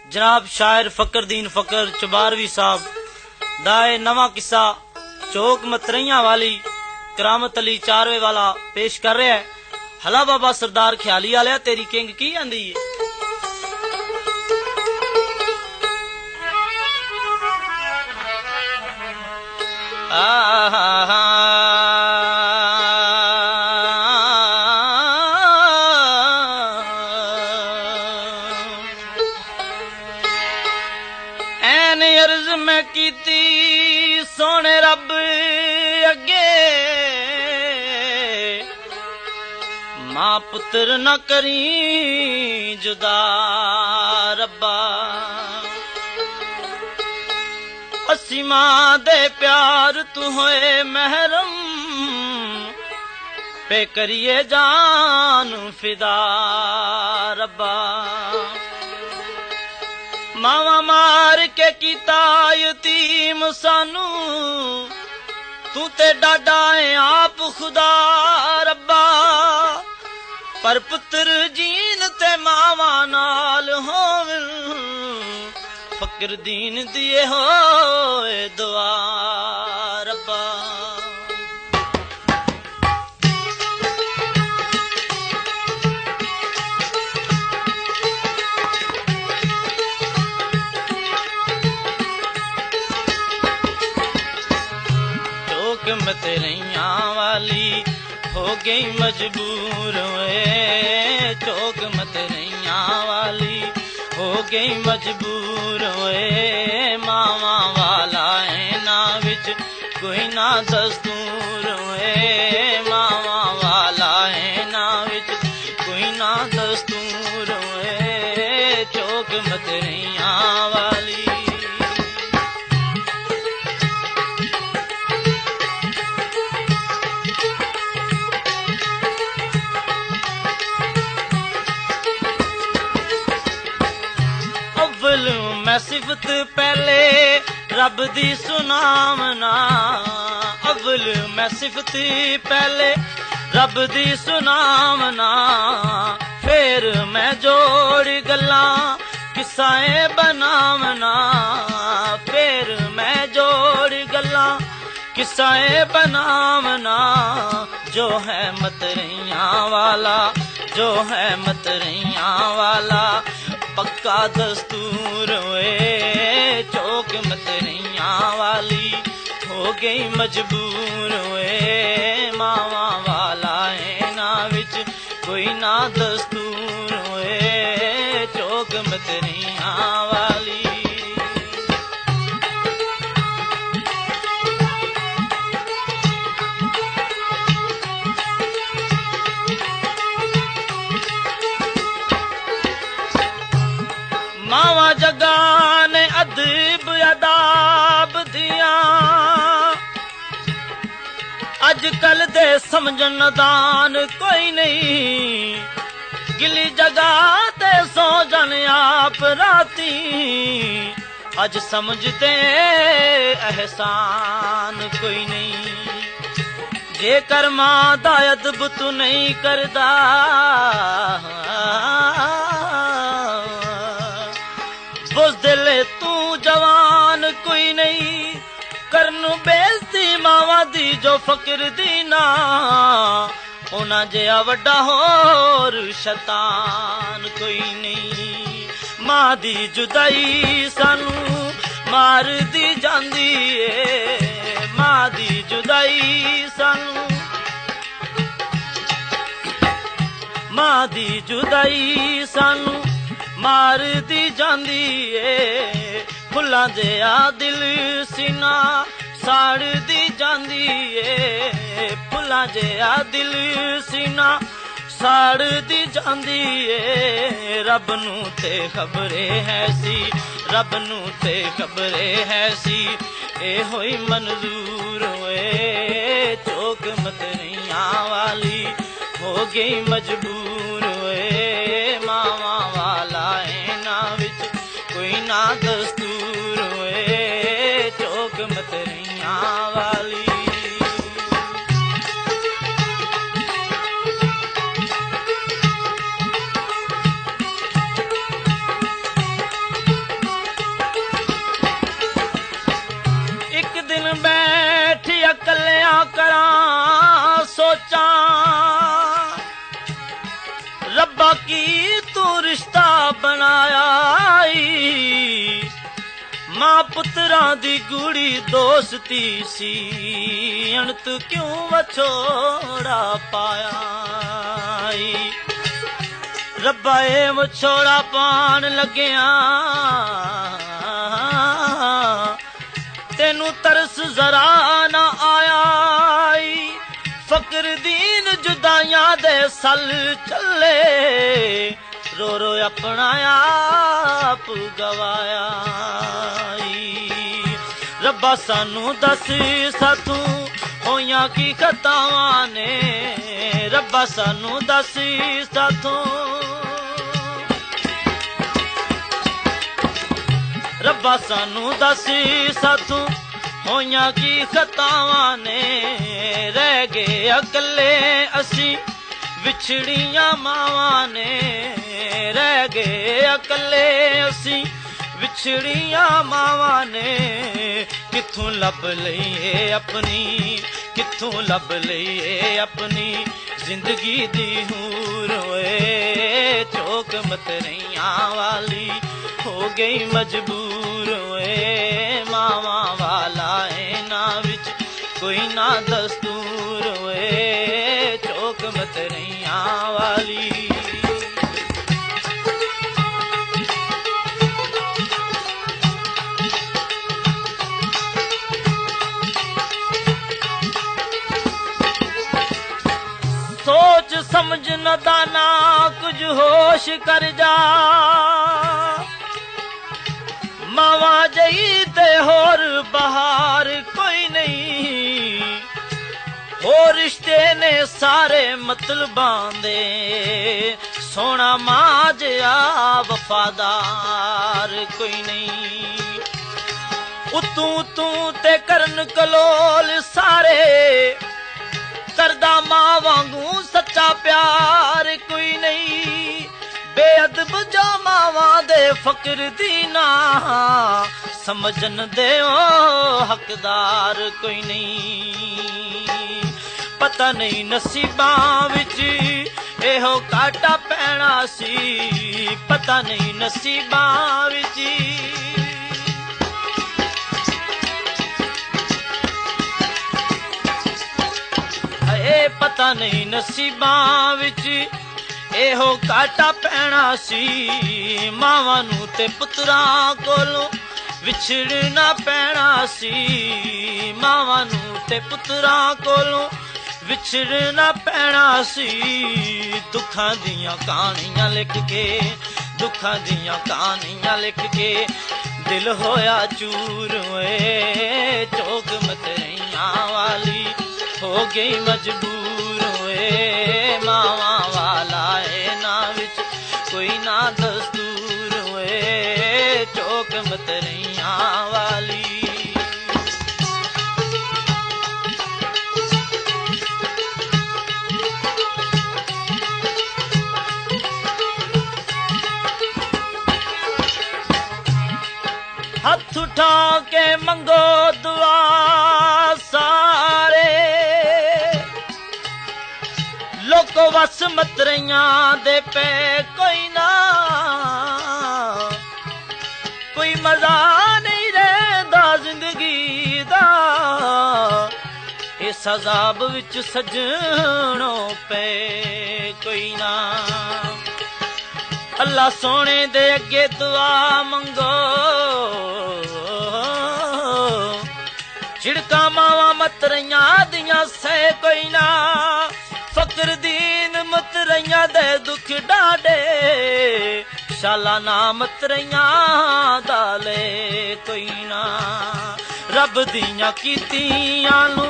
जनाब शायर फकरदीन फकर चबारवी साहब दाए नवा किस्सा चौक मतरैया वाली करामत अली चारवे वाला पेश कर रहा है। हला बाबा सरदार ख्याली आलिया तेरी किंग की आंदी है। ऐन अर्ज मैं कीती सोने रब अगे मां पुत्र न करी जुदा रब्बा। असी मां दे प्यार तू होए महरम पे करिए जान फिदा रब्बा। मावा मार के कीता यतीम सानू तू ते डाडा है आप खुदा रब्बा। पर पुत्र जीन ते मावा नाल होवन फकर दीन दिए होए दुआ रब्बा। चौक मतरैया वाली हो गई मजबूर हुए। चौक मतरैया वाली हो गई मजबूर हुए। मावा वाला ऐना विच कोई ना दस्तूर हुए। मावा वाला ऐना विच कोई ना दस्तूर हुए। चौक मतरैया वाली मैं सिफत पहले रब दी सुनावना। अव्वल मैं सिफत पहले रब दी सुनावना। फिर मैं जोड़ गल्लां किस्साएं बनावना। फिर मैं जोड़ गल्लां किस्साएं बनावना। जो है मतरैया वाला जो है मतरैया वाला पक्का दस्तूर हुए। चौक मतरैया वाली हो गई मजबूर हुए। मावा वाला ऐना विच कोई ना दस्तूर हुए। चौक मतरैया वाली मावा जगा ने अदब अदाब दिया। अजकल दे समझन दान कोई नहीं। गिली जगह ते सो जन आप राती। अज समझते एहसान कोई नहीं। जेकर मां दा अदब तू नहीं करदा बुज़दिल तू जवान कोई नहीं। करनू बेइज्जती मावा दी जो फकर दी ना। उना जिहा वड्डा होर शैतान कोई नहीं। मां दी जुदाई सानू मार दी जांदी ए। मां दी जुदाई सानू मां दी जुदाई सानू मार दी जांदी ए। फुल्लां जिहा दिल सीना साड़ दी जांदी ए। फुल्लां जिहा दिल सीना साड़ दी जांदी ए। रब नू ते खबरे है सी रब नू ते खबरे है सी ए होई मंजूर होए। चौक मतरैया वाली हो गई मजबूर हुए। मावा वाला ऐना विच कोई ना दस्तूर हुए। चौक मतरैया वाली अपनाया मां पुत्रां दी गूड़ी दोस्ती सी अणत क्यों विछोड़ा पाया रब्बा ए विछोड़ा पान लग्या तेनू तरस जरा ना आया फकर दीन जुदाइयां दे सल चले रो रो अपना आप गवाया रब्बा सानू दस साथू होइयां की खतावां ने रब्बा सानू दस साथू रब्बा सानू दस साथू होइयां की खतावां ने रह गए अकले असी विछड़ियां मावां ने रह गए अकले असी विछड़ियां मावां ने कित्थों लब लईए अपनी कित्थों लब लईए अपनी जिंदगी दी हूर होए चौक मतरैयां वाली हो गई मजबूर होए मावां वाला इना विच कोई ना दस्तूर होए चौक मतरैयां वाली सोच समझ न दाना कुछ होश कर जा मावा जई ते होर बहार कोई नहीं हो रिश्ते ने सारे मतलबां दे सोना मां जिहा वफादार कोई नहीं उतू तू ते करन कलोल सारे करदा मां वांगू सच्चा प्यार कोई नहीं बेअदब जो मावां दे फकर दी ना समझन दे ओ हकदार कोई नहीं पता नहीं नसीबां विच एहो काटा पैना सी पता नहीं नसीबां विच पता नहीं नसीबां विच एहो काटा पैना सी मावां नू ते पुत्रां कोलों विछड़ना पैना सी मावां नू ते पुत्रां कोलों विछड़ना पैना सी दुखां दियां कहानियां लिख के दुखां दियां कहानियां लिख के दिल होया चूर होए चौक मतरैयां वाली हो गई मजबूर हुए मावा वाला ना विच कोई ना दस्तूर हुए चौक मतरैयां वाली हथ उठा के मंगो दुआ सारे लोको वस मतरैयां दे पे कोई ना कोई मजा नहीं रहंदा जिंदगी दा इस अजाब विच सजणो पे कोई ना अल्लाह सोने दे अगे दुआ मंगो छिड़का मावा मतरैयां दियां सह कोई ना फकर दीन मतरैयां दे दुख डाडे शाला ना मतरैयां दाले कोई ना रब दियां कीतियां नू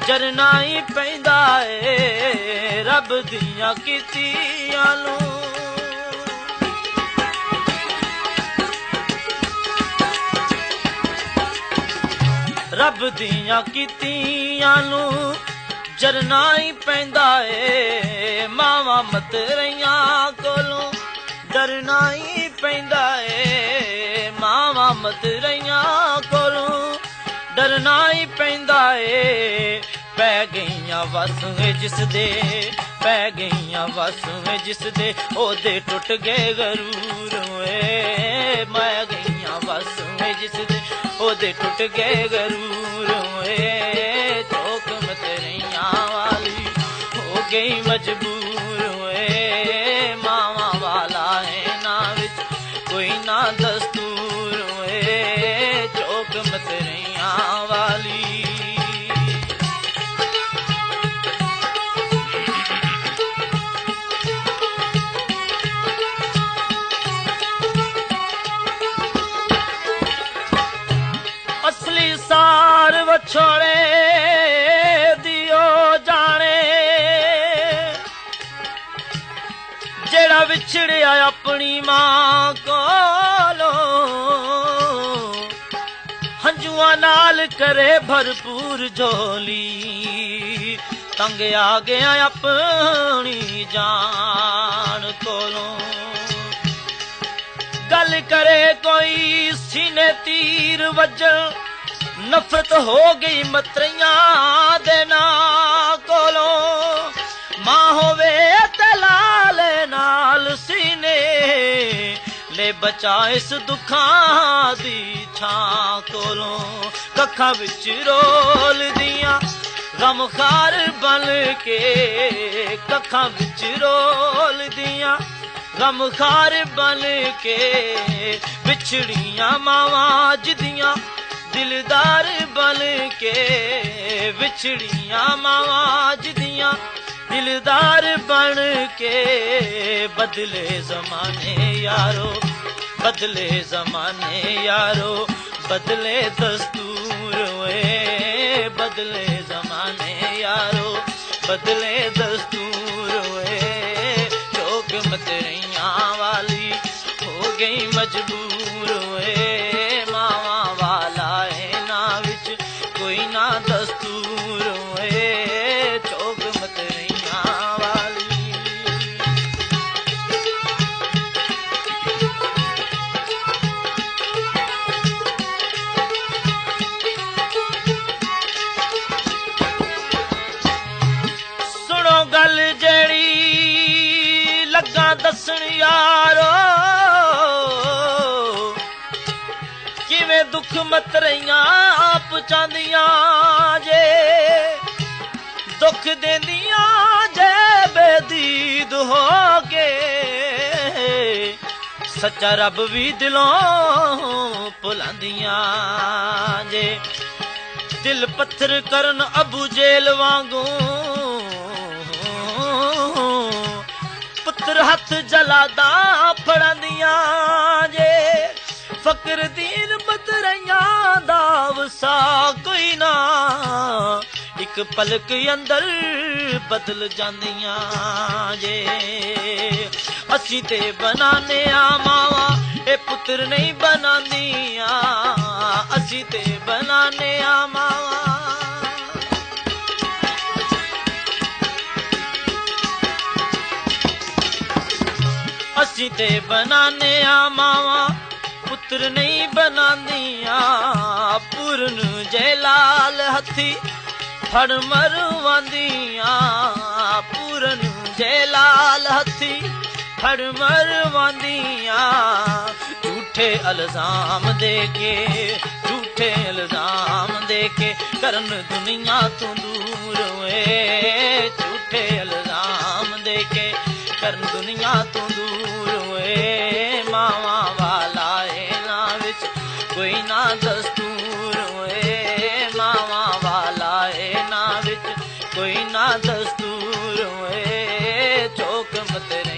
चरना ही पैंदा ए रब दियां कीतियां नू रब दियां कीतियां नू जरना ही पैंदा ए मावा मतरैयां कोलों डरना ही पैंदा ए मावा मतरैयां कोलों डरना ही पैंदा ए पै गईयां वस जिस दे पै गईयां वस जिस दे ओदे टुट गए गरूर दे टुट गए गरूर हुए चौक मतरैया वाली हो गई मजबूर हुए मावा वाला है ना विच कोई ना दस्तूर हुए चौक मतरैया वाली सार वछोड़े दियो जाने जेड़ा विछड़िया अपनी मां कोलो हंजुआ नाल करे भरपूर झोली तंग आ गया अपनी जान कोलों गल करे कोई सीने तीर वजन नफरत हो गई मतरैया देना कोलो मां होवे ते लाल नाल सीने ले बचा इस दुखां दी छां कोलो कखा विच रोल दियां गम खार बन के कखा विच रोल दियां गम खार बन के विछड़ियां मावां जिदियां दिलदार बन के विछड़ियां मावां जिदियां दिलदार बन के बदले जमाने यारो बदले जमाने यारो बदले दस्तूर हुए बदले जमाने यारो बदले दस्तूर हुए चौक मतरैया वाली हो गई मजबूर हुए मावा वाला है ना विच कोई ना दस्तूर हुए चौक मतरैया वाली सुनो गल जेड़ी लगा दसन यारो किवें दुख मतरैया आप चांदियां जे दुख देंदियां जे बेदीद हो के सच्चा रब भी दिलों भुलांदियां जे दिल पत्थर करन अबू जेल वांगू पुत्र हथ जलादा फड़ांदियां जे फकर दीन मतरैया दा वसा कोई ना एक पलक अंदर बदल जांदियां जे असी ते बनाने आ मावा ए पुत्र नहीं बनांदियां असी ते बनाने आ मावा असी ते बनाने आ मावा पुत्र नहीं बनांदियां पूरन जयलाल हथी फड़ मरवांदियां पूरन जयलाल हथी फड़ मरवांदियां झूठे इल्जाम देके झूठे इल्जाम देके करन दुनिया तो दूर हुए झूठे इल्जाम देके करन दुनिया तो दूर हुए मावा वाला ना विच कोई ना दस्तूर हुए मावा वाला ना विच कोई ना दस्तूर हुए चौक मतरे